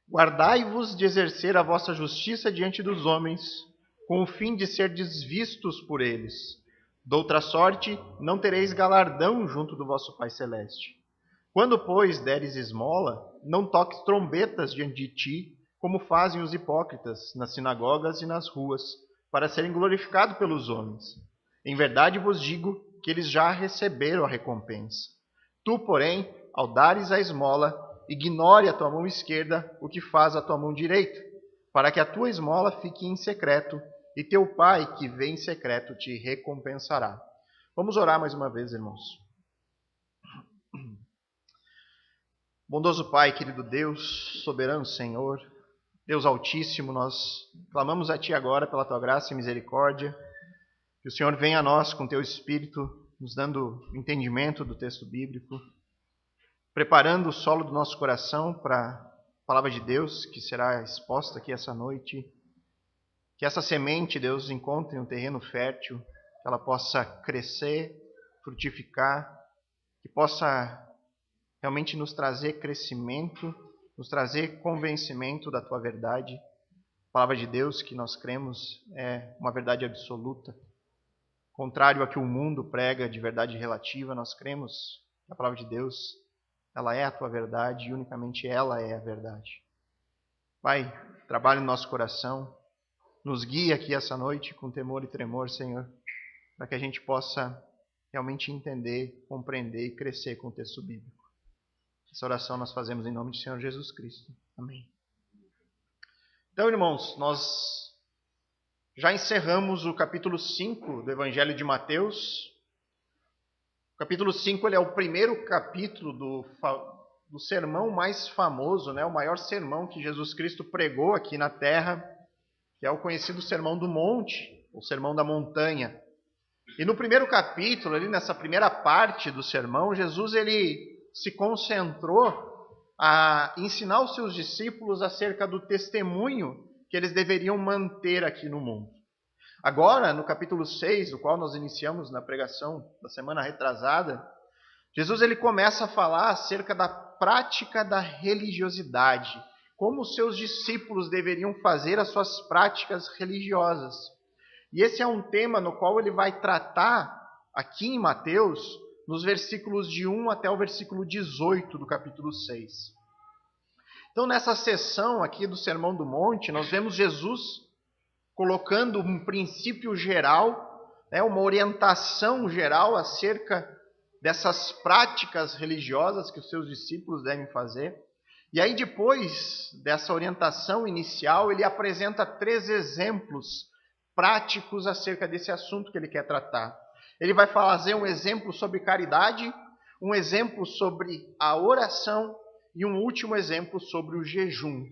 Guardai-vos de exercer a vossa justiça diante dos homens, com o fim de ser desvistos por eles. Doutra sorte, não tereis galardão junto do vosso Pai Celeste. Quando, pois, deres esmola, não toques trombetas diante de ti, como fazem os hipócritas nas sinagogas e nas ruas, para serem glorificados pelos homens. Em verdade vos digo que eles já receberam a recompensa. Tu, porém, ao dares a esmola, ignore a tua mão esquerda o que faz a tua mão direita, para que a tua esmola fique em secreto, e teu Pai, que vê em secreto, te recompensará. Vamos orar mais uma vez, irmãos. Bondoso Pai, querido Deus, soberano Senhor, Deus Altíssimo, nós clamamos a Ti agora pela Tua graça e misericórdia, que o Senhor venha a nós com Teu Espírito, nos dando entendimento do texto bíblico, preparando o solo do nosso coração para a Palavra de Deus, que será exposta aqui essa noite. Que essa semente, Deus, encontre um terreno fértil, que ela possa crescer, frutificar, que possa realmente nos trazer crescimento, nos trazer convencimento da Tua verdade. A Palavra de Deus que nós cremos é uma verdade absoluta. Contrário a que o mundo prega de verdade relativa, nós cremos que a Palavra de Deus, ela é a Tua verdade e unicamente ela é a verdade. Pai, trabalhe no nosso coração, nos guie aqui essa noite com temor e tremor, Senhor, para que a gente possa realmente entender, compreender e crescer com o texto bíblico. Essa oração nós fazemos em nome do Senhor Jesus Cristo. Amém. Então, irmãos, nós já encerramos o capítulo 5 do Evangelho de Mateus. O capítulo 5 ele é o primeiro capítulo do sermão mais famoso, né? O maior sermão que Jesus Cristo pregou aqui na terra, que é o conhecido Sermão do Monte, o Sermão da Montanha. E no primeiro capítulo, ali nessa primeira parte do sermão, Jesus ele se concentrou a ensinar os seus discípulos acerca do testemunho que eles deveriam manter aqui no mundo. Agora, no capítulo 6, o qual nós iniciamos na pregação da semana retrasada, Jesus ele começa a falar acerca da prática da religiosidade, como os seus discípulos deveriam fazer as suas práticas religiosas. E esse é um tema no qual ele vai tratar aqui em Mateus, nos versículos de 1 até o versículo 18 do capítulo 6. Então, nessa sessão aqui do Sermão do Monte, nós vemos Jesus colocando um princípio geral, uma orientação geral acerca dessas práticas religiosas que os seus discípulos devem fazer. E aí, depois dessa orientação inicial, ele apresenta 3 exemplos práticos acerca desse assunto que ele quer tratar. Ele vai fazer um exemplo sobre caridade, um exemplo sobre a oração e um último exemplo sobre o jejum.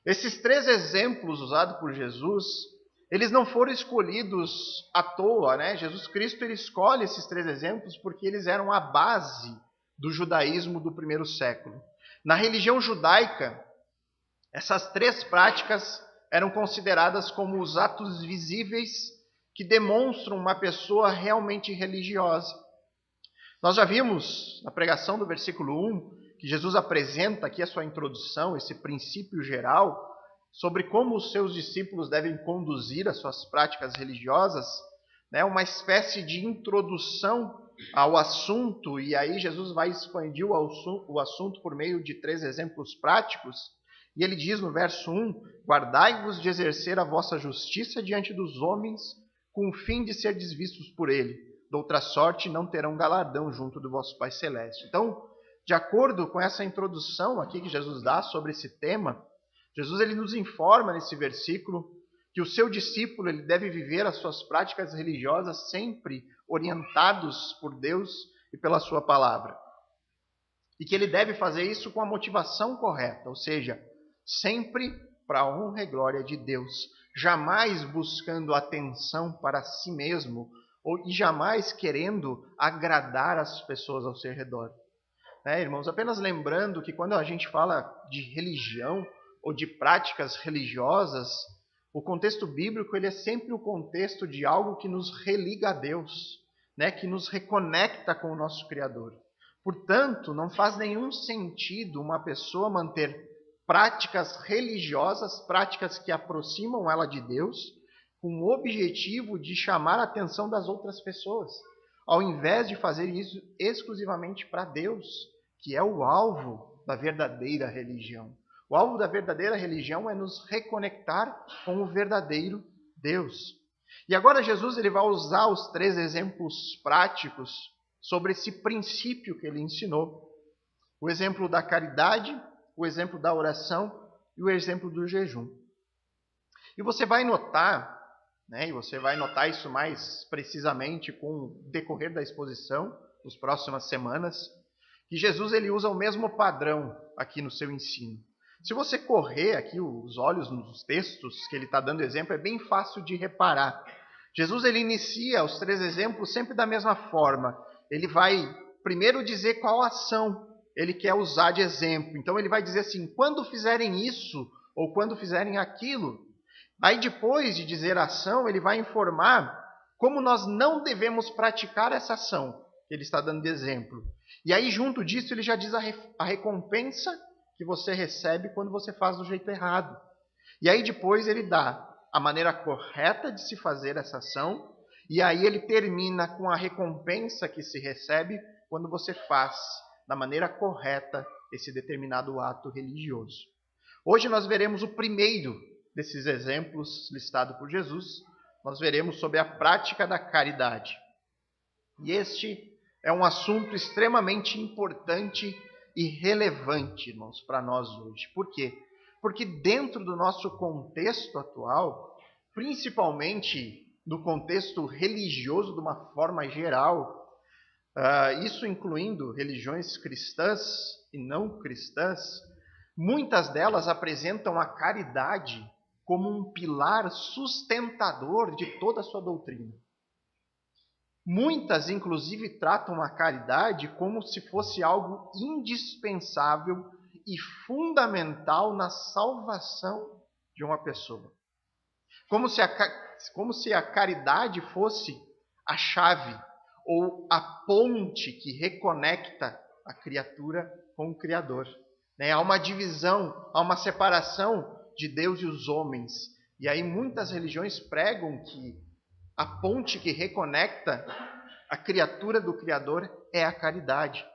Esses 3 exemplos usados por Jesus, eles não foram escolhidos à toa, né? Jesus Cristo ele escolhe esses 3 exemplos porque eles eram a base do judaísmo do primeiro século. Na religião judaica, essas 3 práticas eram consideradas como os atos visíveis que demonstram uma pessoa realmente religiosa. Nós já vimos na pregação do versículo 1 que Jesus apresenta aqui a sua introdução, esse princípio geral, sobre como os seus discípulos devem conduzir as suas práticas religiosas, uma espécie de introdução ao assunto, e aí Jesus vai expandir o assunto por meio de 3 exemplos práticos, e ele diz no verso 1, guardai-vos de exercer a vossa justiça diante dos homens, com o fim de ser desvistos por ele. Doutra sorte, não terão galardão junto do vosso Pai Celeste. Então, de acordo com essa introdução aqui que Jesus dá sobre esse tema, Jesus ele nos informa nesse versículo que o seu discípulo ele deve viver as suas práticas religiosas sempre orientados por Deus e pela sua palavra. E que ele deve fazer isso com a motivação correta, ou seja, sempre para a honra e glória de Deus, jamais buscando atenção para si mesmo e jamais querendo agradar as pessoas ao seu redor. Irmãos, apenas lembrando que quando a gente fala de religião ou de práticas religiosas, o contexto bíblico ele é sempre o contexto de algo que nos religa a Deus, que nos reconecta com o nosso Criador. Portanto, não faz nenhum sentido uma pessoa manter práticas religiosas, práticas que aproximam ela de Deus, com o objetivo de chamar a atenção das outras pessoas, ao invés de fazer isso exclusivamente para Deus, que é o alvo da verdadeira religião. O alvo da verdadeira religião é nos reconectar com o verdadeiro Deus. E agora Jesus ele vai usar os 3 exemplos práticos sobre esse princípio que ele ensinou. O exemplo da caridade, o exemplo da oração e o exemplo do jejum. E você vai notar, e você vai notar isso mais precisamente com o decorrer da exposição, nas próximas semanas, que Jesus ele usa o mesmo padrão aqui no seu ensino. Se você correr aqui os olhos nos textos que ele está dando exemplo, é bem fácil de reparar. Jesus ele inicia os 3 exemplos sempre da mesma forma. Ele vai primeiro dizer qual ação ele quer usar de exemplo. Então ele vai dizer assim, quando fizerem isso ou quando fizerem aquilo. Aí depois de dizer a ação, ele vai informar como nós não devemos praticar essa ação que ele está dando de exemplo. E aí junto disso ele já diz a recompensa que você recebe quando você faz do jeito errado. E aí depois ele dá a maneira correta de se fazer essa ação, e aí ele termina com a recompensa que se recebe quando você faz da maneira correta esse determinado ato religioso. Hoje nós veremos o primeiro desses exemplos listado por Jesus. Nós veremos sobre a prática da caridade. E este é um assunto extremamente importante e relevante, irmãos, para nós hoje. Por quê? Porque dentro do nosso contexto atual, principalmente no contexto religioso de uma forma geral, isso incluindo religiões cristãs e não cristãs, muitas delas apresentam a caridade como um pilar sustentador de toda a sua doutrina. Muitas, inclusive, tratam a caridade como se fosse algo indispensável e fundamental na salvação de uma pessoa. Como se a caridade fosse a chave ou a ponte que reconecta a criatura com o Criador. Há uma divisão, há uma separação de Deus e os homens. E aí muitas religiões pregam que a ponte que reconecta a criatura do Criador é a caridade.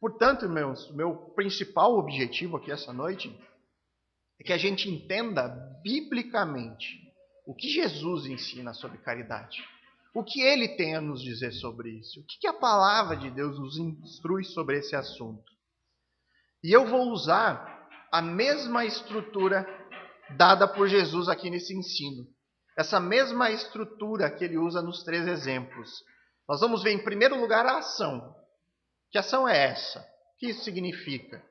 Portanto, irmãos, meu principal objetivo aqui essa noite é que a gente entenda biblicamente o que Jesus ensina sobre caridade. O que ele tem a nos dizer sobre isso? O que a palavra de Deus nos instrui sobre esse assunto? E eu vou usar a mesma estrutura dada por Jesus aqui nesse ensino. Essa mesma estrutura que ele usa nos 3 exemplos. Nós vamos ver em primeiro lugar a ação. Que ação é essa? O que isso significa?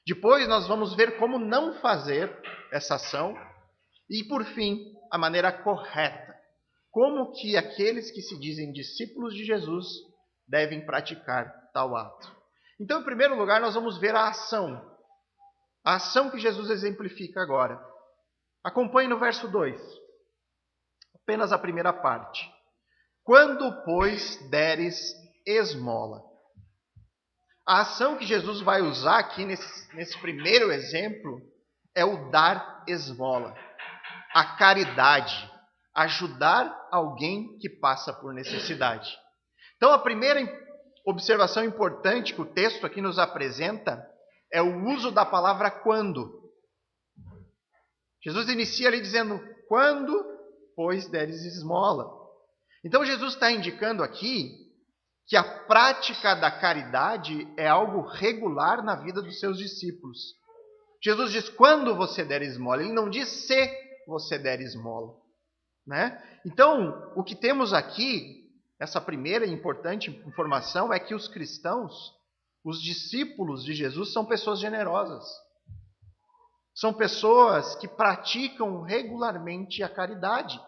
Depois nós vamos ver como não fazer essa ação. E por fim, a maneira correta. Como que aqueles que se dizem discípulos de Jesus devem praticar tal ato. Então, em primeiro lugar, nós vamos ver a ação. A ação que Jesus exemplifica agora. Acompanhe no verso 2. Apenas a primeira parte. Quando, pois, deres esmola. A ação que Jesus vai usar aqui nesse primeiro exemplo é o dar esmola. A caridade. Ajudar alguém que passa por necessidade. Então, a primeira observação importante que o texto aqui nos apresenta é o uso da palavra quando. Jesus inicia ali dizendo, quando, pois, deres esmola. Então, Jesus está indicando aqui que a prática da caridade é algo regular na vida dos seus discípulos. Jesus diz, quando você der esmola. Ele não diz se você der esmola. Então, o que temos aqui, essa primeira importante informação, é que os cristãos, os discípulos de Jesus, são pessoas generosas. São pessoas que praticam regularmente a caridade.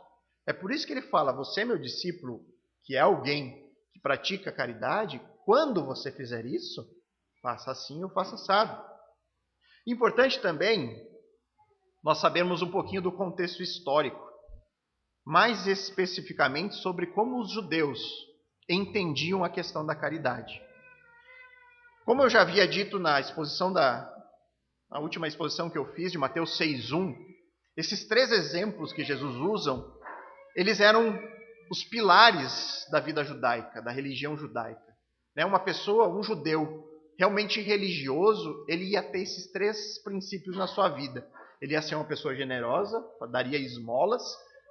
É por isso que ele fala, você, meu discípulo, que é alguém que pratica a caridade, quando você fizer isso, faça assim ou faça assado. Importante também nós sabermos um pouquinho do contexto histórico. Mais especificamente sobre como os judeus entendiam a questão da caridade. Como eu já havia dito na exposição da a última exposição que eu fiz de Mateus 6:1, esses 3 exemplos que Jesus usa, eles eram os pilares da vida judaica, da religião judaica. Uma pessoa, um judeu realmente religioso, ele ia ter esses 3 princípios na sua vida. Ele ia ser uma pessoa generosa, daria esmolas,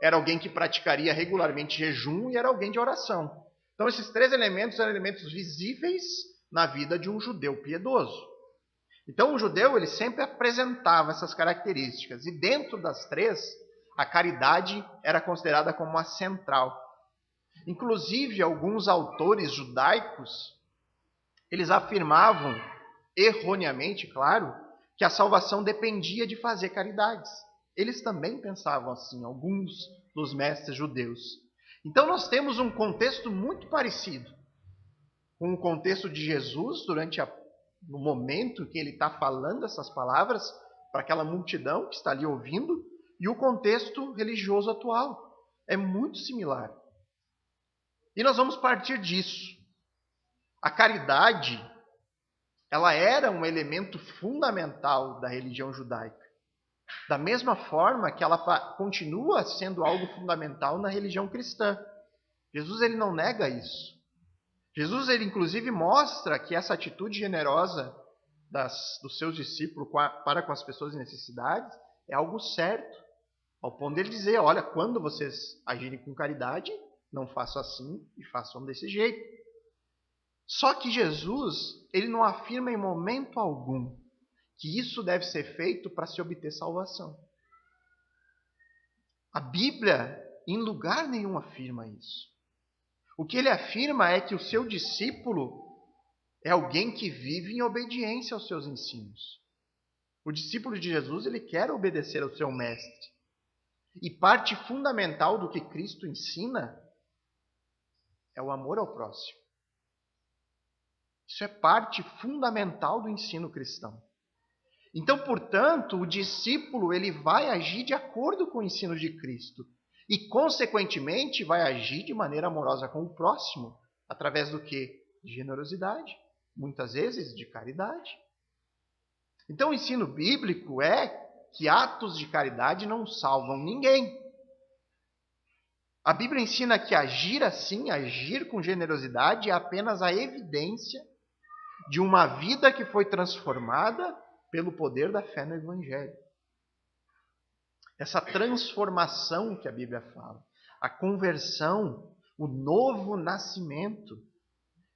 era alguém que praticaria regularmente jejum e era alguém de oração. Então esses 3 elementos eram elementos visíveis na vida de um judeu piedoso. Então o judeu ele sempre apresentava essas características. E dentro das 3, a caridade era considerada como a central. Inclusive, alguns autores judaicos, eles afirmavam, erroneamente, claro, que a salvação dependia de fazer caridades. Eles também pensavam assim, alguns dos mestres judeus. Então nós temos um contexto muito parecido com o contexto de Jesus no momento em que ele está falando essas palavras para aquela multidão que está ali ouvindo, e o contexto religioso atual. É muito similar. E nós vamos partir disso. A caridade, ela era um elemento fundamental da religião judaica. Da mesma forma que ela continua sendo algo fundamental na religião cristã. Jesus ele não nega isso. Jesus ele inclusive mostra que essa atitude generosa dos seus discípulos para com as pessoas em necessidade é algo certo. Ao ponto de ele dizer, olha, quando vocês agirem com caridade, não façam assim e façam desse jeito. Só que Jesus, ele não afirma em momento algum que isso deve ser feito para se obter salvação. A Bíblia, em lugar nenhum, afirma isso. O que ele afirma é que o seu discípulo é alguém que vive em obediência aos seus ensinos. O discípulo de Jesus, ele quer obedecer ao seu mestre. E parte fundamental do que Cristo ensina é o amor ao próximo. Isso é parte fundamental do ensino cristão. Então, portanto, o discípulo ele vai agir de acordo com o ensino de Cristo e, consequentemente, vai agir de maneira amorosa com o próximo, através do quê? De generosidade, muitas vezes de caridade. Então, o ensino bíblico é que atos de caridade não salvam ninguém. A Bíblia ensina que agir assim, agir com generosidade, é apenas a evidência de uma vida que foi transformada pelo poder da fé no Evangelho. Essa transformação que a Bíblia fala, a conversão, o novo nascimento,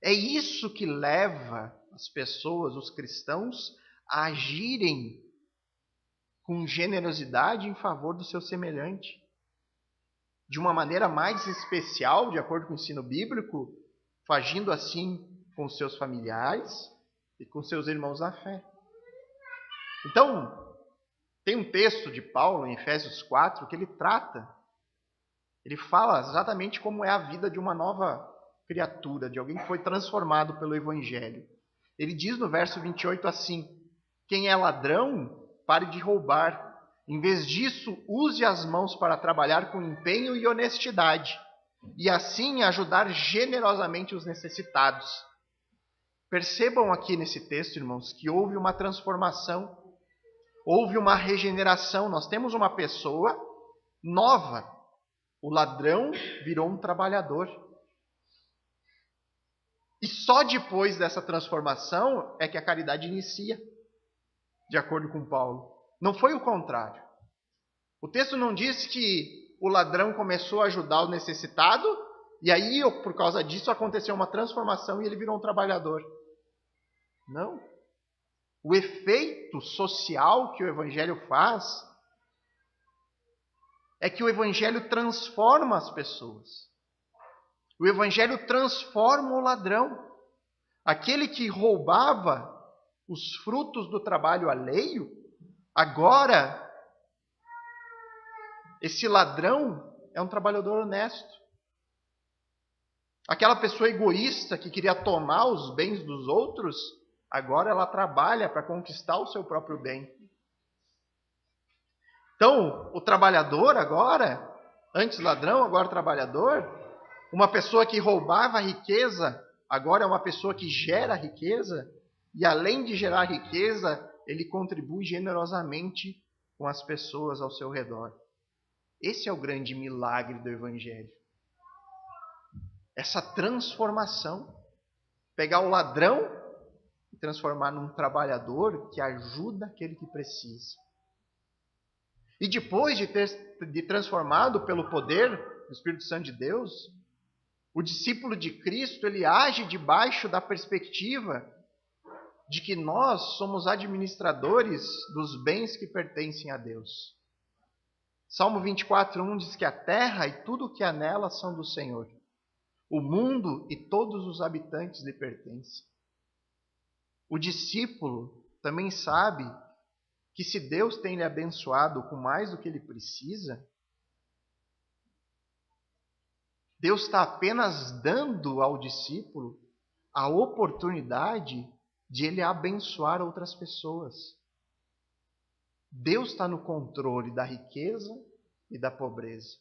é isso que leva as pessoas, os cristãos, a agirem com generosidade em favor do seu semelhante. De uma maneira mais especial, de acordo com o ensino bíblico, agindo assim com seus familiares e com seus irmãos na fé. Então, tem um texto de Paulo, em Efésios 4, que ele fala exatamente como é a vida de uma nova criatura, de alguém que foi transformado pelo Evangelho. Ele diz no verso 28 assim, quem é ladrão, pare de roubar. Em vez disso, use as mãos para trabalhar com empenho e honestidade, e assim ajudar generosamente os necessitados. Percebam aqui nesse texto, irmãos, que houve uma transformação, houve uma regeneração. Nós temos uma pessoa nova. O ladrão virou um trabalhador. E só depois dessa transformação é que a caridade inicia, de acordo com Paulo. Não foi o contrário. O texto não diz que o ladrão começou a ajudar o necessitado e aí, por causa disso, aconteceu uma transformação e ele virou um trabalhador. Não. O efeito social que o Evangelho faz é que o Evangelho transforma as pessoas. O Evangelho transforma o ladrão. Aquele que roubava os frutos do trabalho alheio, agora, esse ladrão é um trabalhador honesto. Aquela pessoa egoísta que queria tomar os bens dos outros, agora ela trabalha para conquistar o seu próprio bem. Então, o trabalhador agora, antes ladrão, agora trabalhador, uma pessoa que roubava a riqueza, agora é uma pessoa que gera riqueza, e além de gerar riqueza, ele contribui generosamente com as pessoas ao seu redor. Esse é o grande milagre do Evangelho. Essa transformação. Pegar o ladrão e transformar num trabalhador que ajuda aquele que precisa. E depois de transformado pelo poder do Espírito Santo de Deus, o discípulo de Cristo, ele age debaixo da perspectiva de que nós somos administradores dos bens que pertencem a Deus. Salmo 24:1 diz que a terra e tudo o que há nela são do Senhor. O mundo e todos os habitantes lhe pertencem. O discípulo também sabe que se Deus tem lhe abençoado com mais do que ele precisa, Deus está apenas dando ao discípulo a oportunidade de ele abençoar outras pessoas. Deus está no controle da riqueza e da pobreza.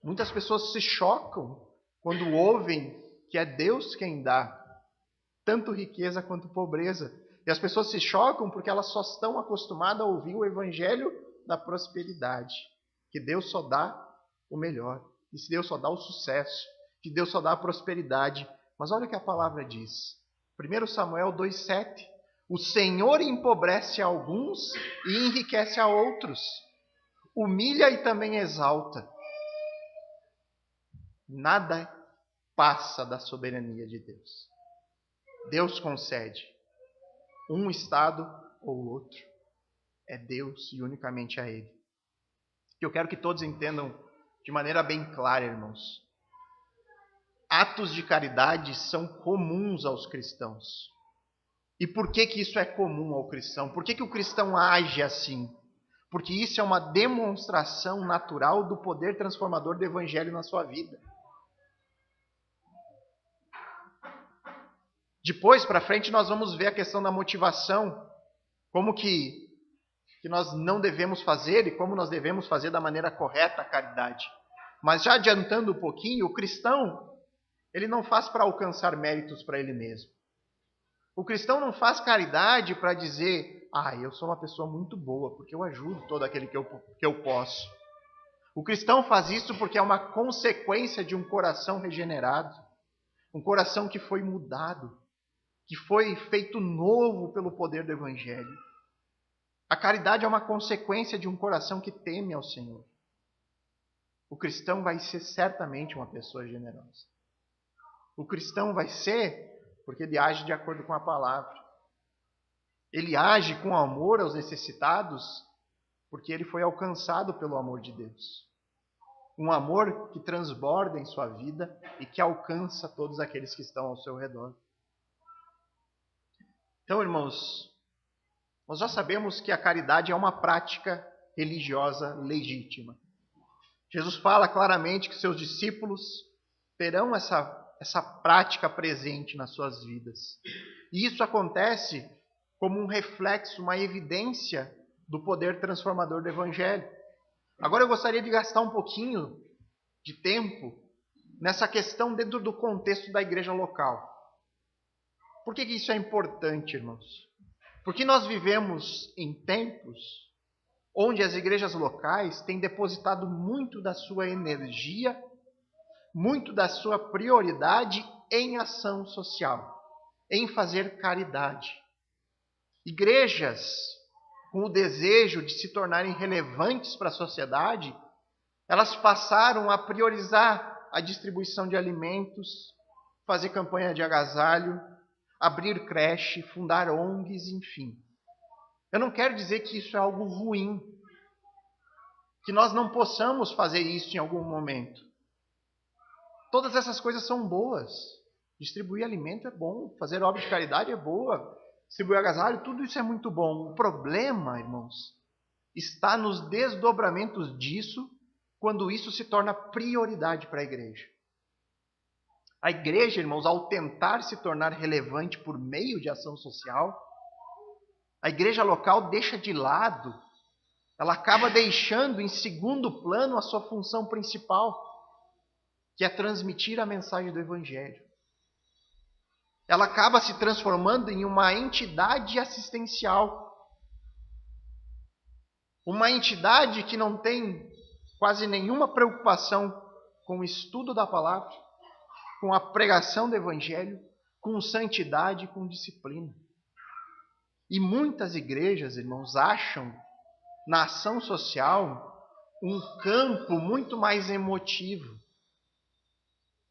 Muitas pessoas se chocam quando ouvem que é Deus quem dá tanto riqueza quanto pobreza. E as pessoas se chocam porque elas só estão acostumadas a ouvir o evangelho da prosperidade. Que Deus só dá o melhor. E se Deus só dá o sucesso. Que Deus só dá a prosperidade. Mas olha o que a palavra diz. 1 Samuel 2,7. O Senhor empobrece a alguns e enriquece a outros. Humilha e também exalta. Nada passa da soberania de Deus. Deus concede um estado ou outro. É Deus e unicamente a Ele. Eu quero que todos entendam de maneira bem clara, irmãos. Atos de caridade são comuns aos cristãos. E por que isso é comum ao cristão? Por que o cristão age assim? Porque isso é uma demonstração natural do poder transformador do Evangelho na sua vida. Depois, para frente, nós vamos ver a questão da motivação. Como que nós não devemos fazer e como nós devemos fazer da maneira correta a caridade. Mas já adiantando um pouquinho, o cristão, ele não faz para alcançar méritos para ele mesmo. O cristão não faz caridade para dizer, eu sou uma pessoa muito boa, porque eu ajudo todo aquele que eu posso. O cristão faz isso porque é uma consequência de um coração regenerado, um coração que foi mudado, que foi feito novo pelo poder do Evangelho. A caridade é uma consequência de um coração que teme ao Senhor. O cristão vai ser certamente uma pessoa generosa. O cristão vai ser porque ele age de acordo com a palavra. Ele age com amor aos necessitados porque ele foi alcançado pelo amor de Deus. Um amor que transborda em sua vida e que alcança todos aqueles que estão ao seu redor. Então, irmãos, nós já sabemos que a caridade é uma prática religiosa legítima. Jesus fala claramente que seus discípulos terão essa prática presente nas suas vidas. E isso acontece como um reflexo, uma evidência do poder transformador do Evangelho. Agora eu gostaria de gastar um pouquinho de tempo nessa questão dentro do contexto da igreja local. Por que isso é importante, irmãos? Porque nós vivemos em tempos onde as igrejas locais têm depositado muito da sua energia, muito da sua prioridade em ação social, em fazer caridade. Igrejas com o desejo de se tornarem relevantes para a sociedade, elas passaram a priorizar a distribuição de alimentos, fazer campanha de agasalho, abrir creche, fundar ONGs, enfim. Eu não quero dizer que isso é algo ruim, que nós não possamos fazer isso em algum momento. Todas essas coisas são boas. Distribuir alimento é bom, fazer obra de caridade é boa, distribuir agasalho, tudo isso é muito bom. O problema, irmãos, está nos desdobramentos disso, quando isso se torna prioridade para a igreja. A igreja, irmãos, ao tentar se tornar relevante por meio de ação social, a igreja local deixa de lado, ela acaba deixando em segundo plano a sua função principal, que é transmitir a mensagem do Evangelho. ela acaba se transformando em uma entidade assistencial. Uma entidade que não tem quase nenhuma preocupação com o estudo da palavra, com a pregação do evangelho, com santidade, com disciplina. E muitas igrejas, irmãos, acham na ação social um campo muito mais emotivo.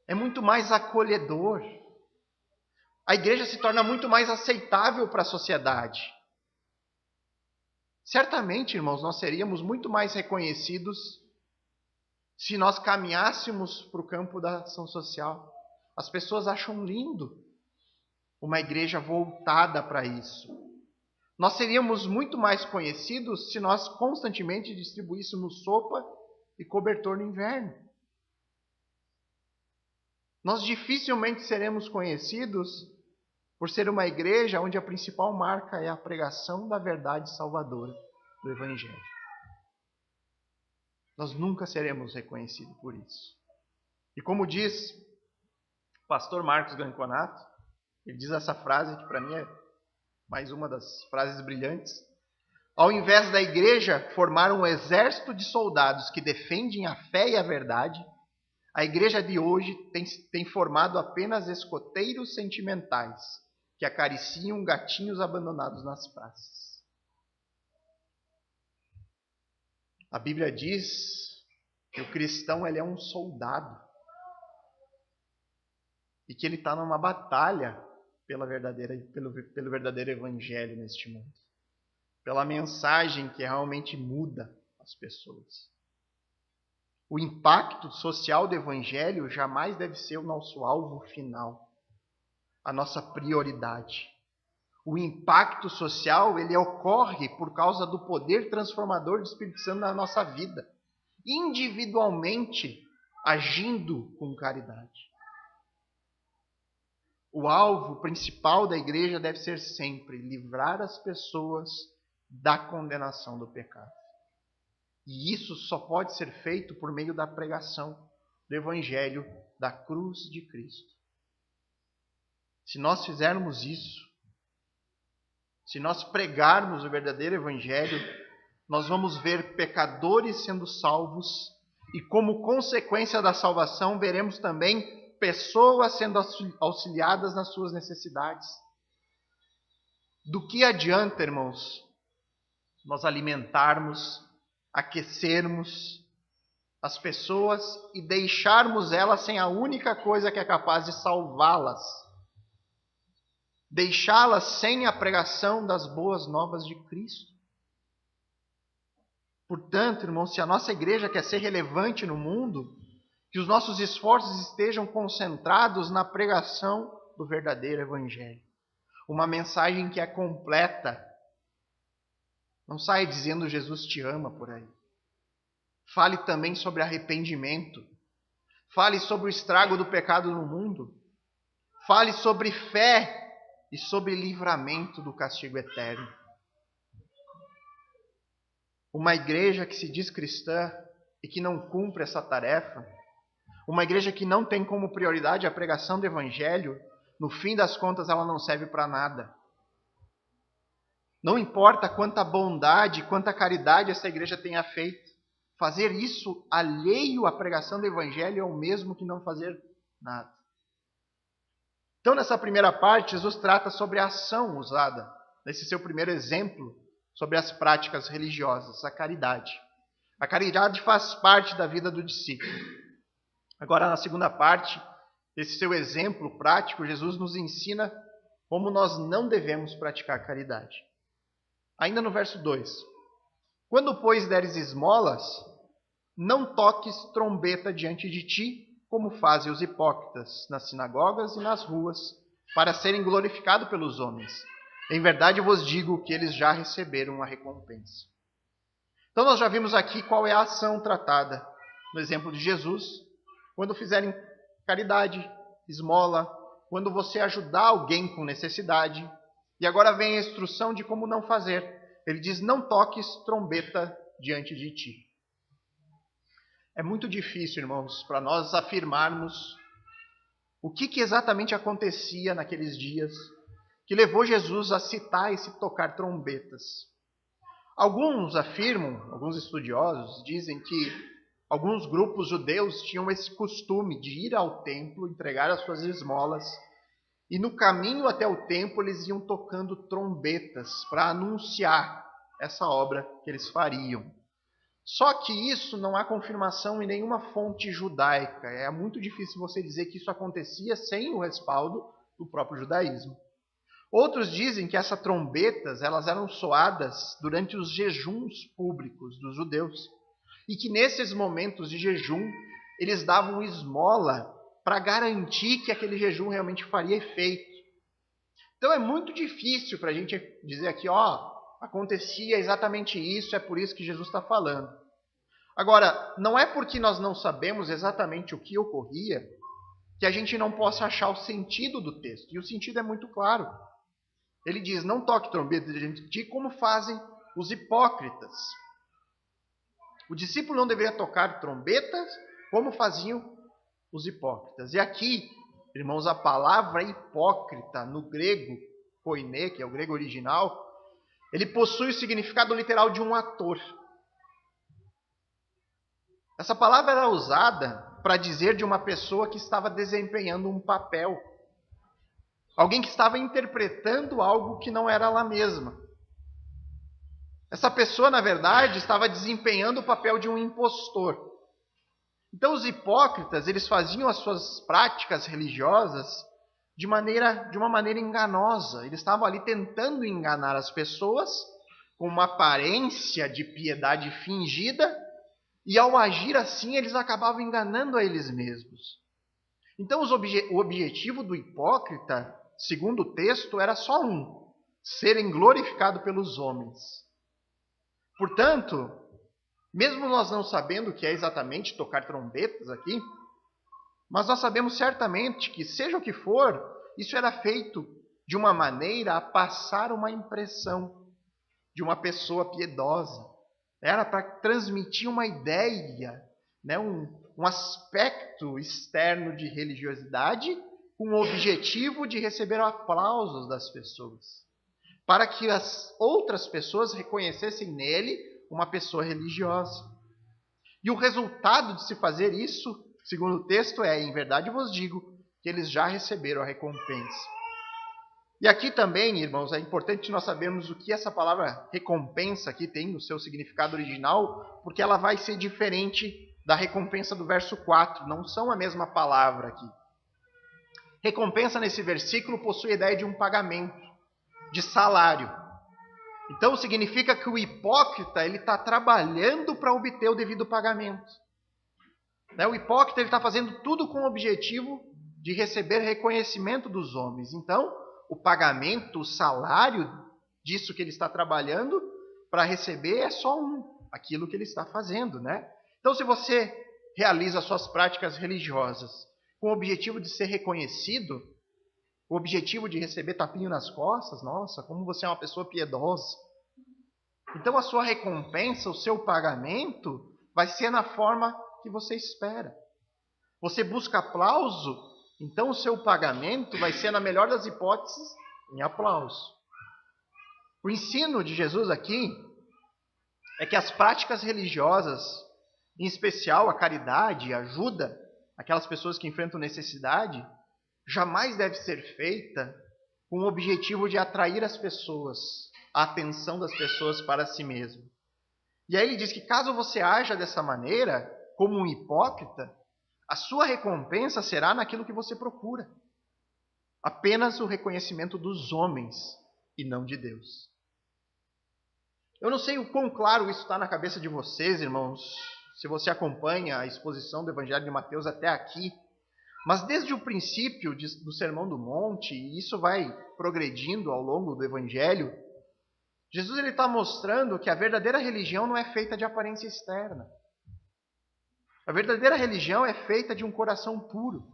É muito mais acolhedor. A igreja se torna muito mais aceitável para a sociedade. Certamente, irmãos, nós seríamos muito mais reconhecidos se nós caminhássemos para o campo da ação social. As pessoas acham lindo uma igreja voltada para isso. Nós seríamos muito mais conhecidos se nós constantemente distribuíssemos sopa e cobertor no inverno. Nós dificilmente seremos conhecidos por ser uma igreja onde a principal marca é a pregação da verdade salvadora do Evangelho. Nós nunca seremos reconhecidos por isso. E como diz o pastor Marcos Granconato, ele diz essa frase que para mim é mais uma das frases brilhantes. Ao invés da igreja formar um exército de soldados que defendem a fé e a verdade, a igreja de hoje tem formado apenas escoteiros sentimentais que acariciam gatinhos abandonados nas praças. A Bíblia diz que o cristão ele é um soldado e que ele está numa batalha pelo verdadeiro evangelho neste mundo, pela mensagem que realmente muda as pessoas. O impacto social do evangelho jamais deve ser o nosso alvo final, a nossa prioridade. O impacto social ele ocorre por causa do poder transformador do Espírito Santo na nossa vida, individualmente agindo com caridade. O alvo principal da igreja deve ser sempre livrar as pessoas da condenação do pecado. E isso só pode ser feito por meio da pregação do Evangelho da cruz de Cristo. Se nós fizermos isso, se nós pregarmos o verdadeiro Evangelho, nós vamos ver pecadores sendo salvos e, como consequência da salvação, veremos também pessoas sendo auxiliadas nas suas necessidades. Do que adianta, irmãos, nós alimentarmos, aquecermos as pessoas e deixarmos elas sem a única coisa que é capaz de salvá-las? Deixá-las sem a pregação das boas novas de Cristo. Portanto, irmãos, se a nossa igreja quer ser relevante no mundo, que os nossos esforços estejam concentrados na pregação do verdadeiro Evangelho. Uma mensagem que é completa. Não saia dizendo Jesus te ama por aí. Fale também sobre arrependimento. Fale sobre o estrago do pecado no mundo. Fale sobre fé e sobre livramento do castigo eterno. Uma igreja que se diz cristã e que não cumpre essa tarefa, uma igreja que não tem como prioridade a pregação do Evangelho, no fim das contas ela não serve para nada. Não importa quanta bondade, quanta caridade essa igreja tenha feito, fazer isso alheio à pregação do Evangelho é o mesmo que não fazer nada. Então, nessa primeira parte, Jesus trata sobre a ação usada, nesse seu primeiro exemplo, sobre as práticas religiosas, a caridade. A caridade faz parte da vida do discípulo. Agora, na segunda parte, desse seu exemplo prático, Jesus nos ensina como nós não devemos praticar caridade. Ainda no verso 2. Quando, pois, deres esmolas, não toques trombeta diante de ti, como fazem os hipócritas nas sinagogas e nas ruas, para serem glorificados pelos homens. Em verdade, eu vos digo que eles já receberam a recompensa. Então, nós já vimos aqui qual é a ação tratada no exemplo de Jesus, quando fizerem caridade, esmola, quando você ajudar alguém com necessidade. E agora vem a instrução de como não fazer. Ele diz, não toques trombeta diante de ti. É muito difícil, irmãos, para nós afirmarmos O que exatamente acontecia naqueles dias que levou Jesus a citar esse tocar trombetas? Alguns afirmam, alguns estudiosos dizem que alguns grupos judeus tinham esse costume de ir ao templo, entregar as suas esmolas, e no caminho até o templo eles iam tocando trombetas para anunciar essa obra que eles fariam. Só que isso não há confirmação em nenhuma fonte judaica. É muito difícil você dizer que isso acontecia sem o respaldo do próprio judaísmo. Outros dizem que essas trombetas elas eram soadas durante os jejuns públicos dos judeus e que nesses momentos de jejum eles davam esmola para garantir que aquele jejum realmente faria efeito. Então é muito difícil para a gente dizer aqui, acontecia exatamente isso, é por isso que Jesus está falando. Agora, não é porque nós não sabemos exatamente o que ocorria que a gente não possa achar o sentido do texto. E o sentido é muito claro. Ele diz, não toque trombeta diante de ti como fazem os hipócritas. O discípulo não deveria tocar trombetas como faziam os hipócritas. E aqui, irmãos, a palavra hipócrita no grego, koiné, que é o grego original, ele possui o significado literal de um ator. Essa palavra era usada para dizer de uma pessoa que estava desempenhando um papel. Alguém que estava interpretando algo que não era ela mesma. Essa pessoa, na verdade, estava desempenhando o papel de um impostor. Então, os hipócritas, eles faziam as suas práticas religiosas de uma maneira enganosa. Eles estavam ali tentando enganar as pessoas com uma aparência de piedade fingida, e ao agir assim, eles acabavam enganando a eles mesmos. Então, o objetivo do hipócrita, segundo o texto, era só um: serem glorificados pelos homens. Portanto, mesmo nós não sabendo o que é exatamente tocar trombetas aqui, mas nós sabemos certamente que, seja o que for, isso era feito de uma maneira a passar uma impressão de uma pessoa piedosa. Era para transmitir uma ideia, né, um aspecto externo de religiosidade com o objetivo de receber aplausos das pessoas, para que as outras pessoas reconhecessem nele uma pessoa religiosa. E o resultado de se fazer isso, segundo o texto, em verdade vos digo, que eles já receberam a recompensa. E aqui também, irmãos, é importante nós sabermos o que essa palavra recompensa aqui tem no seu significado original, porque ela vai ser diferente da recompensa do verso 4, não são a mesma palavra aqui. Recompensa nesse versículo possui a ideia de um pagamento, de salário. Então significa que o hipócrita ele está trabalhando para obter o devido pagamento. O hipócrita está fazendo tudo com o objetivo de receber reconhecimento dos homens. Então, o pagamento, o salário disso que ele está trabalhando para receber é só aquilo que ele está fazendo, né? Então, se você realiza suas práticas religiosas com o objetivo de ser reconhecido, o objetivo de receber tapinho nas costas, nossa, como você é uma pessoa piedosa. Então, a sua recompensa, o seu pagamento, vai ser na forma que você espera. Você busca aplauso, então o seu pagamento vai ser, na melhor das hipóteses, em aplauso. O ensino de Jesus aqui é que as práticas religiosas, em especial a caridade, a ajuda àquelas pessoas que enfrentam necessidade, jamais deve ser feita com o objetivo de atrair as pessoas, a atenção das pessoas para si mesmo. E aí ele diz que caso você haja dessa maneira, como um hipócrita, a sua recompensa será naquilo que você procura. Apenas o reconhecimento dos homens e não de Deus. Eu não sei o quão claro isso está na cabeça de vocês, irmãos, se você acompanha a exposição do Evangelho de Mateus até aqui. Mas desde o princípio do Sermão do Monte, e isso vai progredindo ao longo do Evangelho, Jesus está mostrando que a verdadeira religião não é feita de aparência externa. A verdadeira religião é feita de um coração puro,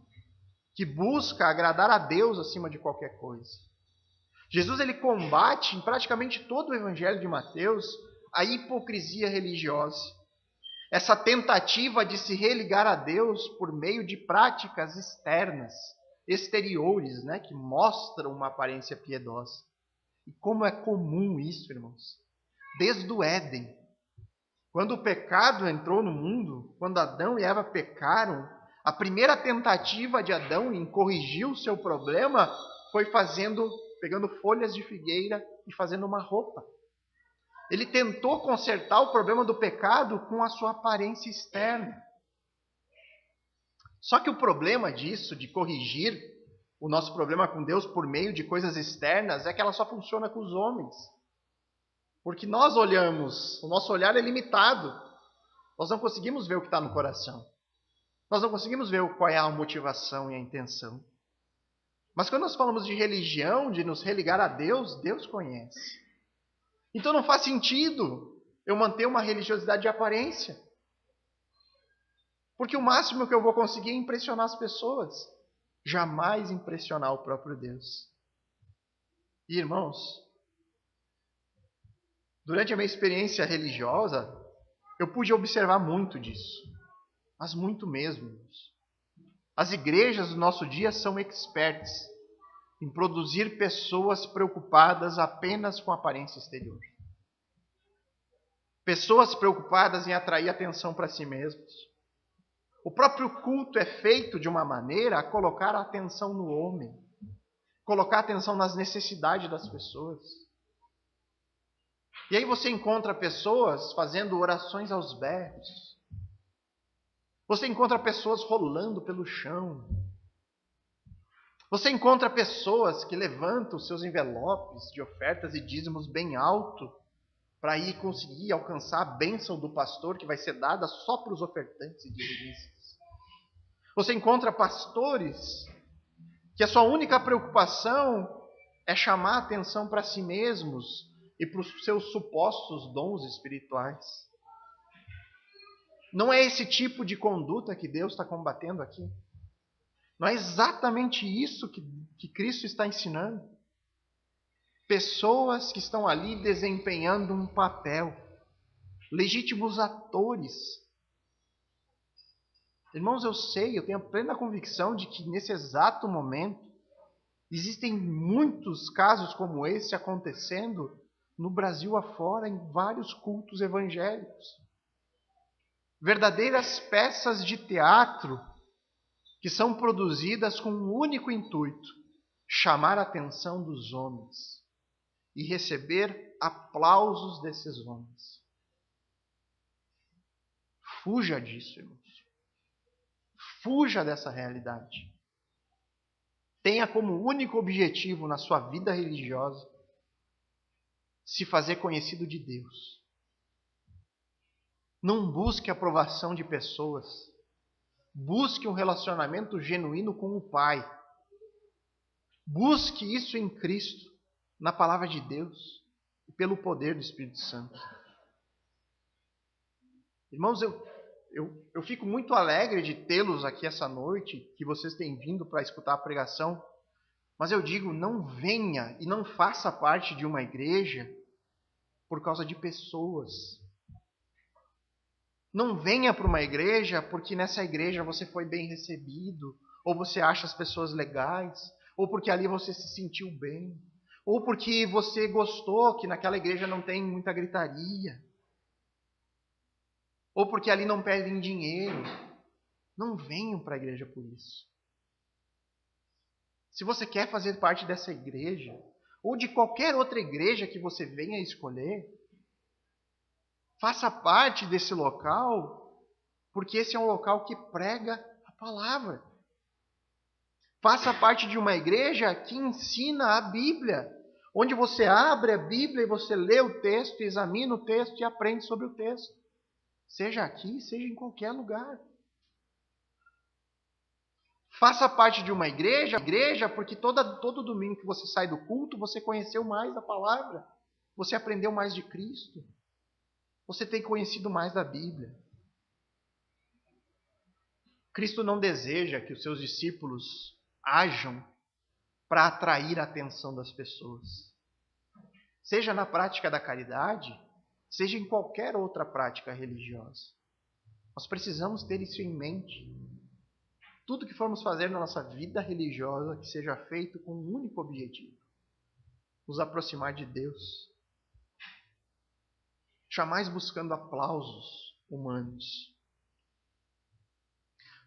que busca agradar a Deus acima de qualquer coisa. Jesus ele combate em praticamente todo o Evangelho de Mateus a hipocrisia religiosa. Essa tentativa de se religar a Deus por meio de práticas externas, exteriores, né, que mostram uma aparência piedosa. E como é comum isso, irmãos. Desde o Éden, quando o pecado entrou no mundo, quando Adão e Eva pecaram, a primeira tentativa de Adão em corrigir o seu problema foi pegando folhas de figueira e fazendo uma roupa. Ele tentou consertar o problema do pecado com a sua aparência externa. Só que o problema disso, de corrigir o nosso problema com Deus por meio de coisas externas, é que ela só funciona com os homens. Porque nós olhamos, o nosso olhar é limitado. Nós não conseguimos ver o que está no coração. Nós não conseguimos ver qual é a motivação e a intenção. Mas quando nós falamos de religião, de nos religar a Deus, Deus conhece. Então não faz sentido eu manter uma religiosidade de aparência. Porque o máximo que eu vou conseguir é impressionar as pessoas. Jamais impressionar o próprio Deus. E, irmãos, durante a minha experiência religiosa, eu pude observar muito disso. Mas muito mesmo. As igrejas do nosso dia são expertas em produzir pessoas preocupadas apenas com a aparência exterior. Pessoas preocupadas em atrair atenção para si mesmos. O próprio culto é feito de uma maneira a colocar a atenção no homem. Colocar a atenção nas necessidades das pessoas. E aí você encontra pessoas fazendo orações aos berros. Você encontra pessoas rolando pelo chão. Você encontra pessoas que levantam seus envelopes de ofertas e dízimos bem alto para ir conseguir alcançar a bênção do pastor que vai ser dada só para os ofertantes e dizimistas. Você encontra pastores que a sua única preocupação é chamar a atenção para si mesmos e para os seus supostos dons espirituais. Não é esse tipo de conduta que Deus está combatendo aqui. Não é exatamente isso que Cristo está ensinando. Pessoas que estão ali desempenhando um papel. Legítimos atores. Irmãos, eu tenho a plena convicção de que nesse exato momento existem muitos casos como esse acontecendo no Brasil afora, em vários cultos evangélicos. Verdadeiras peças de teatro que são produzidas com um único intuito: chamar a atenção dos homens e receber aplausos desses homens. Fuja disso, irmãos. Fuja dessa realidade. Tenha como único objetivo na sua vida religiosa se fazer conhecido de Deus. Não busque a aprovação de pessoas. Busque um relacionamento genuíno com o Pai. Busque isso em Cristo, na palavra de Deus e pelo poder do Espírito Santo. Irmãos, eu fico muito alegre de tê-los aqui essa noite, que vocês têm vindo para escutar a pregação, mas eu digo, não venha e não faça parte de uma igreja por causa de pessoas. Não venha para uma igreja porque nessa igreja você foi bem recebido, ou você acha as pessoas legais, ou porque ali você se sentiu bem, ou porque você gostou que naquela igreja não tem muita gritaria, ou porque ali não pedem dinheiro. Não venham para a igreja por isso. Se você quer fazer parte dessa igreja, ou de qualquer outra igreja que você venha escolher, faça parte desse local, porque esse é um local que prega a palavra. Faça parte de uma igreja que ensina a Bíblia, onde você abre a Bíblia e você lê o texto, examina o texto e aprende sobre o texto. Seja aqui, seja em qualquer lugar. Faça parte de uma igreja porque todo domingo que você sai do culto, você conheceu mais da palavra, você aprendeu mais de Cristo, você tem conhecido mais da Bíblia. Cristo não deseja que os seus discípulos ajam para atrair a atenção das pessoas. Seja na prática da caridade, seja em qualquer outra prática religiosa. Nós precisamos ter isso em mente. Tudo que formos fazer na nossa vida religiosa, que seja feito com um único objetivo: nos aproximar de Deus. Jamais buscando aplausos humanos.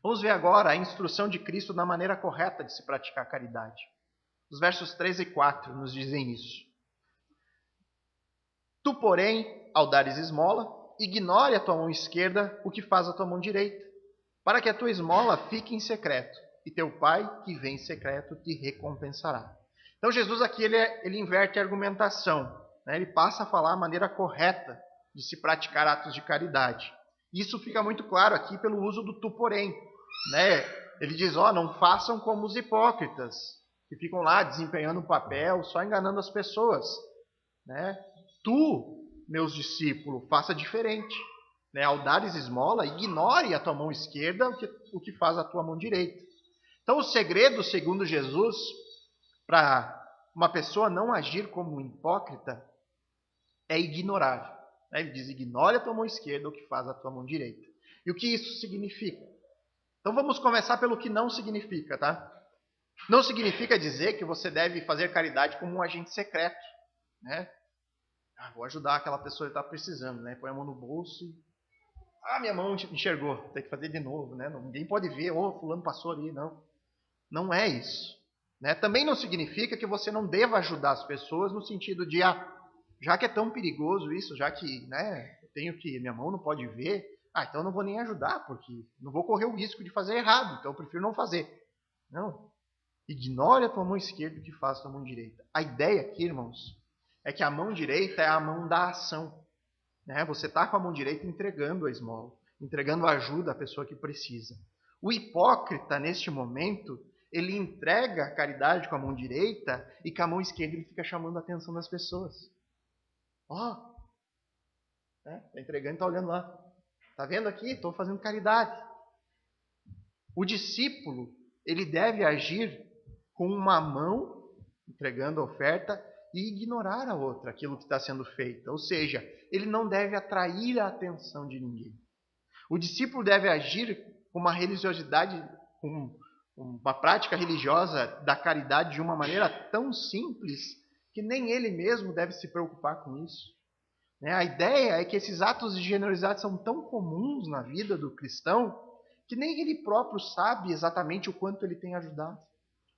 Vamos ver agora a instrução de Cristo na maneira correta de se praticar a caridade. Os versos 3 e 4 nos dizem isso. Tu, porém, ao dares esmola, ignore a tua mão esquerda o que faz a tua mão direita, para que a tua esmola fique em secreto, e teu Pai, que vem em secreto, te recompensará. Então Jesus aqui ele inverte a argumentação, né? Ele passa a falar a maneira correta de se praticar atos de caridade. Isso fica muito claro aqui pelo uso do tu, porém. Né? Ele diz, não façam como os hipócritas, que ficam lá desempenhando um papel, só enganando as pessoas. Né? Tu, meus discípulos, faça diferente. Né? Ao dares esmola, ignore a tua mão esquerda o que faz a tua mão direita. Então o segredo, segundo Jesus, para uma pessoa não agir como um hipócrita, é ignorar. Ele diz, ignore a tua mão esquerda o que faz a tua mão direita. E o que isso significa? Então vamos começar pelo que não significa, tá? Não significa dizer que você deve fazer caridade como um agente secreto, né? Vou ajudar aquela pessoa que está precisando, né? Põe a mão no bolso e... minha mão enxergou, tem que fazer de novo, né? Ninguém pode ver, fulano passou ali, não. Não é isso. Né? Também não significa que você não deva ajudar as pessoas no sentido de, já que é tão perigoso isso, já que, né, eu tenho que, minha mão não pode ver, então eu não vou nem ajudar, porque não vou correr o risco de fazer errado, então eu prefiro não fazer. Não. Ignore a tua mão esquerda o que faz a tua mão direita. A ideia aqui, irmãos, é que a mão direita é a mão da ação. Né? Você está com a mão direita entregando a esmola, entregando ajuda à pessoa que precisa. O hipócrita, neste momento, ele entrega a caridade com a mão direita e com a mão esquerda ele fica chamando a atenção das pessoas. Está entregando e está olhando lá. Está vendo aqui? Estou fazendo caridade. O discípulo, ele deve agir com uma mão, entregando a oferta, e ignorar a outra, aquilo que está sendo feito. Ou seja, ele não deve atrair a atenção de ninguém. O discípulo deve agir com uma religiosidade, com uma prática religiosa da caridade de uma maneira tão simples que nem ele mesmo deve se preocupar com isso. A ideia é que esses atos de generosidade são tão comuns na vida do cristão que nem ele próprio sabe exatamente o quanto ele tem ajudado.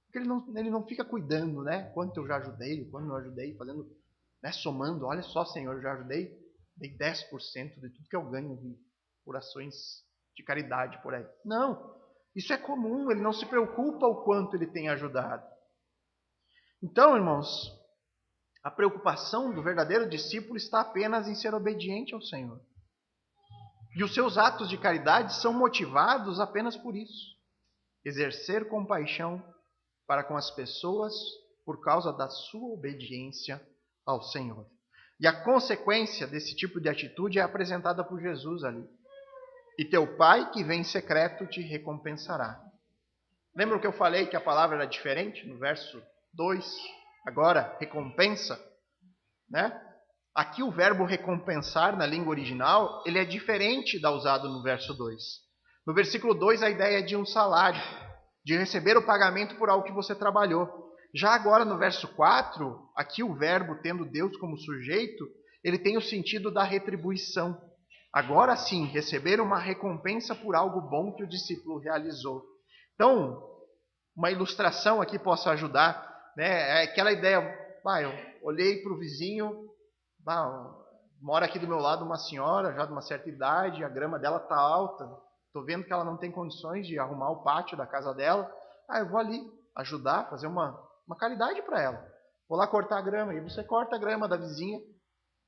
Porque ele não fica cuidando, né? Quanto eu já ajudei, quanto eu ajudei, fazendo, né? Somando. Olha só, Senhor, eu já ajudei, dei 10% de tudo que eu ganho por ações de caridade por aí. Não, isso é comum, ele não se preocupa o quanto ele tem ajudado. Então, irmãos, a preocupação do verdadeiro discípulo está apenas em ser obediente ao Senhor. E os seus atos de caridade são motivados apenas por isso. Exercer compaixão para com as pessoas por causa da sua obediência ao Senhor. E a consequência desse tipo de atitude é apresentada por Jesus ali. E teu Pai que vem em secreto te recompensará. Lembram que eu falei que a palavra era diferente no verso 2? Agora, recompensa, né? Aqui o verbo recompensar na língua original, ele é diferente da usado no verso 2. No versículo 2 a ideia é de um salário, de receber o pagamento por algo que você trabalhou. Já agora no verso 4, aqui o verbo tendo Deus como sujeito, ele tem o sentido da retribuição. Agora sim, receber uma recompensa por algo bom que o discípulo realizou. Então, uma ilustração aqui possa ajudar, né? É aquela ideia, eu olhei para o vizinho, mora aqui do meu lado uma senhora, já de uma certa idade, a grama dela está alta, estou vendo que ela não tem condições de arrumar o pátio da casa dela, eu vou ali ajudar, fazer uma caridade para ela. Vou lá cortar a grama, e você corta a grama da vizinha,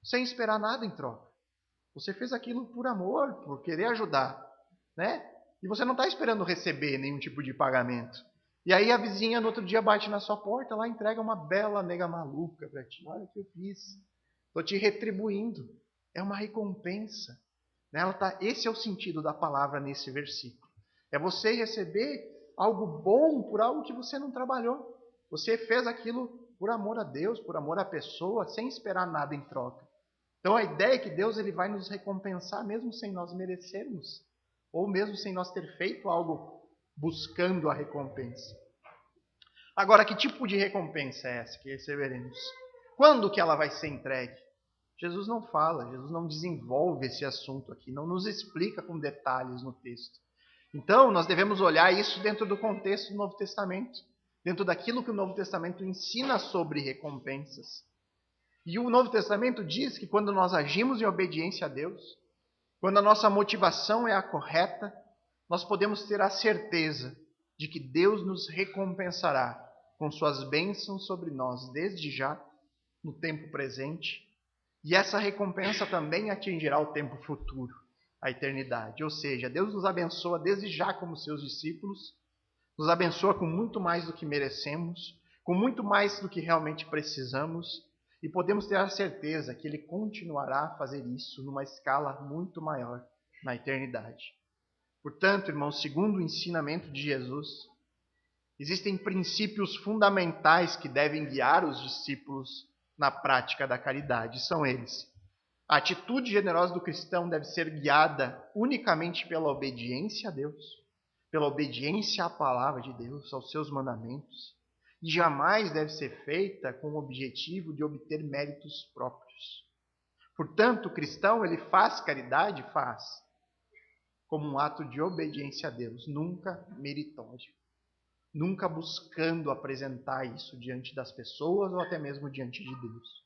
sem esperar nada em troca. Você fez aquilo por amor, por querer ajudar, né? E você não está esperando receber nenhum tipo de pagamento. E aí a vizinha no outro dia bate na sua porta, lá entrega uma bela nega maluca para ti. Olha o que eu fiz. Estou te retribuindo. É uma recompensa. Esse é o sentido da palavra nesse versículo. É você receber algo bom por algo que você não trabalhou. Você fez aquilo por amor a Deus, por amor à pessoa, sem esperar nada em troca. Então a ideia é que Deus ele vai nos recompensar mesmo sem nós merecermos, ou mesmo sem nós ter feito algo buscando a recompensa. Agora, que tipo de recompensa é essa que receberemos? Quando que ela vai ser entregue? Jesus não fala, Jesus não desenvolve esse assunto aqui, não nos explica com detalhes no texto. Então, nós devemos olhar isso dentro do contexto do Novo Testamento, dentro daquilo que o Novo Testamento ensina sobre recompensas. E o Novo Testamento diz que quando nós agimos em obediência a Deus, quando a nossa motivação é a correta, nós podemos ter a certeza de que Deus nos recompensará com suas bênçãos sobre nós, desde já, no tempo presente. E essa recompensa também atingirá o tempo futuro, a eternidade. Ou seja, Deus nos abençoa desde já como seus discípulos, nos abençoa com muito mais do que merecemos, com muito mais do que realmente precisamos, e podemos ter a certeza que Ele continuará a fazer isso numa escala muito maior na eternidade. Portanto, irmãos, segundo o ensinamento de Jesus, existem princípios fundamentais que devem guiar os discípulos na prática da caridade. São eles: a atitude generosa do cristão deve ser guiada unicamente pela obediência a Deus, pela obediência à palavra de Deus, aos seus mandamentos, e jamais deve ser feita com o objetivo de obter méritos próprios. Portanto, o cristão, ele faz caridade? Faz, como um ato de obediência a Deus, nunca meritório, nunca buscando apresentar isso diante das pessoas ou até mesmo diante de Deus.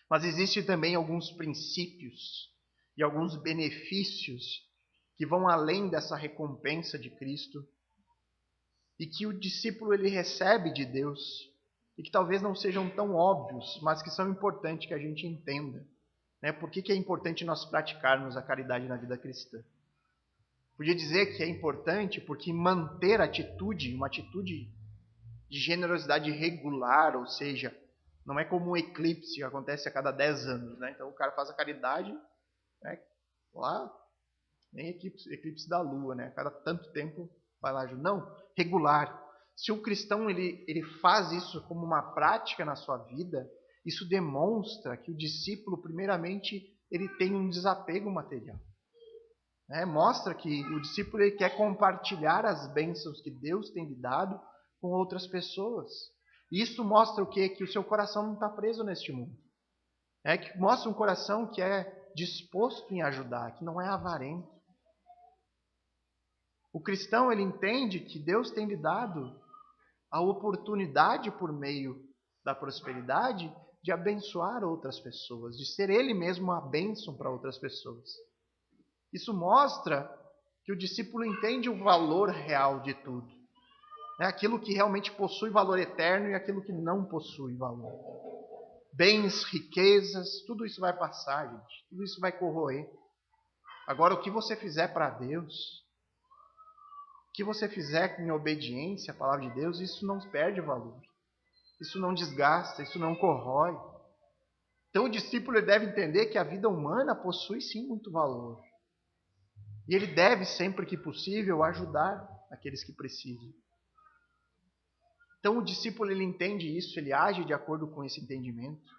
Mas existem também alguns princípios e alguns benefícios que vão além dessa recompensa de Cristo e que o discípulo ele recebe de Deus e que talvez não sejam tão óbvios, mas que são importantes que a gente entenda. Por que é importante nós praticarmos a caridade na vida cristã? Podia dizer que é importante porque manter a atitude, uma atitude de generosidade regular, ou seja, não é como um eclipse que acontece a cada 10 anos. Então o cara faz a caridade, lá, nem eclipse da lua, a cada tanto tempo vai lá. Não, regular. Se o cristão ele faz isso como uma prática na sua vida, isso demonstra que o discípulo, primeiramente, ele tem um desapego material. Mostra que o discípulo ele quer compartilhar as bênçãos que Deus tem lhe dado com outras pessoas. E isso mostra o quê? Que o seu coração não está preso neste mundo. Que mostra um coração que é disposto em ajudar, que não é avarento. O cristão ele entende que Deus tem lhe dado a oportunidade por meio da prosperidade de abençoar outras pessoas, de ser ele mesmo a bênção para outras pessoas. Isso mostra que o discípulo entende o valor real de tudo. Aquilo que realmente possui valor eterno e aquilo que não possui valor. Bens, riquezas, tudo isso vai passar, gente. Tudo isso vai corroer. Agora, o que você fizer para Deus, o que você fizer em obediência à palavra de Deus, isso não perde valor. Isso não desgasta, isso não corrói. Então o discípulo deve entender que a vida humana possui sim muito valor. E ele deve, sempre que possível, ajudar aqueles que precisam. Então o discípulo ele entende isso, ele age de acordo com esse entendimento.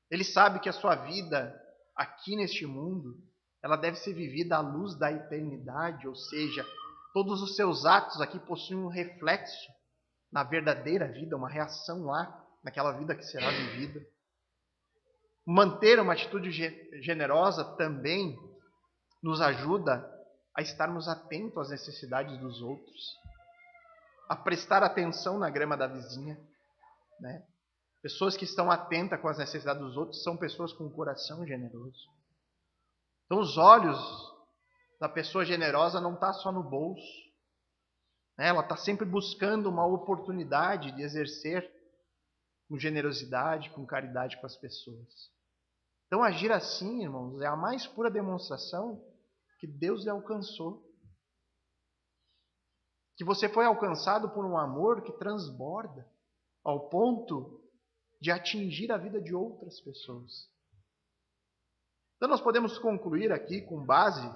Ele sabe que a sua vida aqui neste mundo, ela deve ser vivida à luz da eternidade, ou seja, todos os seus atos aqui possuem um reflexo na verdadeira vida, uma reação lá, naquela vida que será vivida. Manter uma atitude generosa também nos ajuda a estarmos atentos às necessidades dos outros, a prestar atenção na grama da vizinha. Pessoas que estão atentas com as necessidades dos outros são pessoas com um coração generoso. Então os olhos da pessoa generosa não estão só no bolso. Ela está sempre buscando uma oportunidade de exercer com generosidade, com caridade com as pessoas. Então agir assim, irmãos, é a mais pura demonstração que Deus lhe alcançou. Que você foi alcançado por um amor que transborda ao ponto de atingir a vida de outras pessoas. Então nós podemos concluir aqui com base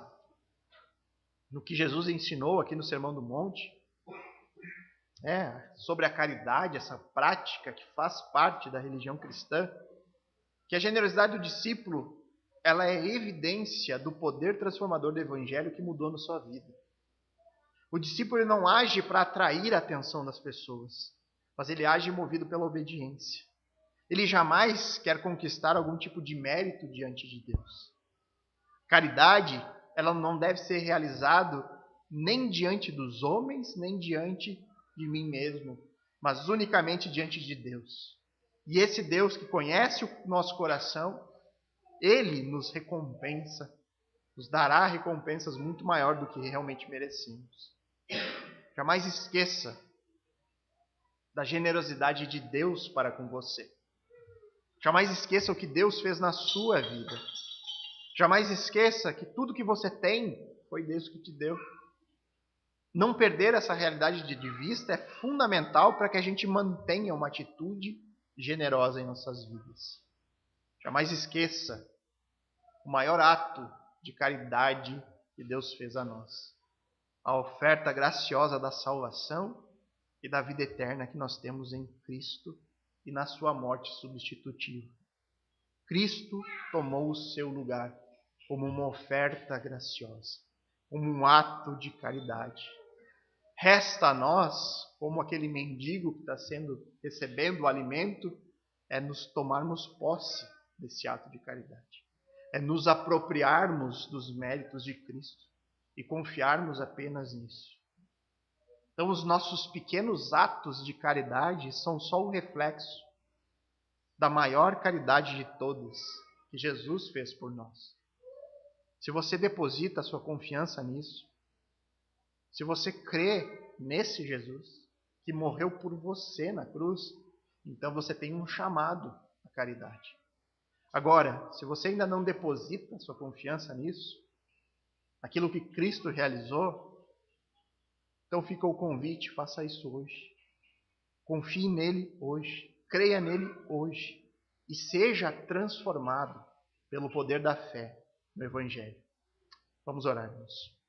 no que Jesus ensinou aqui no Sermão do Monte, sobre a caridade, essa prática que faz parte da religião cristã, que a generosidade do discípulo ela é evidência do poder transformador do Evangelho que mudou na sua vida. O discípulo ele não age para atrair a atenção das pessoas, mas ele age movido pela obediência. Ele jamais quer conquistar algum tipo de mérito diante de Deus. Caridade, ela não deve ser realizada nem diante dos homens, nem diante de mim mesmo, mas unicamente diante de Deus. E esse Deus que conhece o nosso coração, Ele nos recompensa, nos dará recompensas muito maior do que realmente merecemos. Jamais esqueça da generosidade de Deus para com você. Jamais esqueça o que Deus fez na sua vida. Jamais esqueça que tudo que você tem foi Deus que te deu. Não perder essa realidade de vista é fundamental para que a gente mantenha uma atitude generosa em nossas vidas. Jamais esqueça o maior ato de caridade que Deus fez a nós. A oferta graciosa da salvação e da vida eterna que nós temos em Cristo e na sua morte substitutiva. Cristo tomou o seu lugar como uma oferta graciosa, como um ato de caridade. Resta a nós, como aquele mendigo que está recebendo o alimento, é nos tomarmos posse desse ato de caridade. É nos apropriarmos dos méritos de Cristo e confiarmos apenas nisso. Então, os nossos pequenos atos de caridade são só o reflexo da maior caridade de todas que Jesus fez por nós. Se você deposita a sua confiança nisso, se você crê nesse Jesus que morreu por você na cruz, então você tem um chamado à caridade. Agora, se você ainda não deposita a sua confiança nisso, aquilo que Cristo realizou, então fica o convite, faça isso hoje. Confie nele hoje, creia nele hoje e seja transformado pelo poder da fé no Evangelho. Vamos orar, irmãos.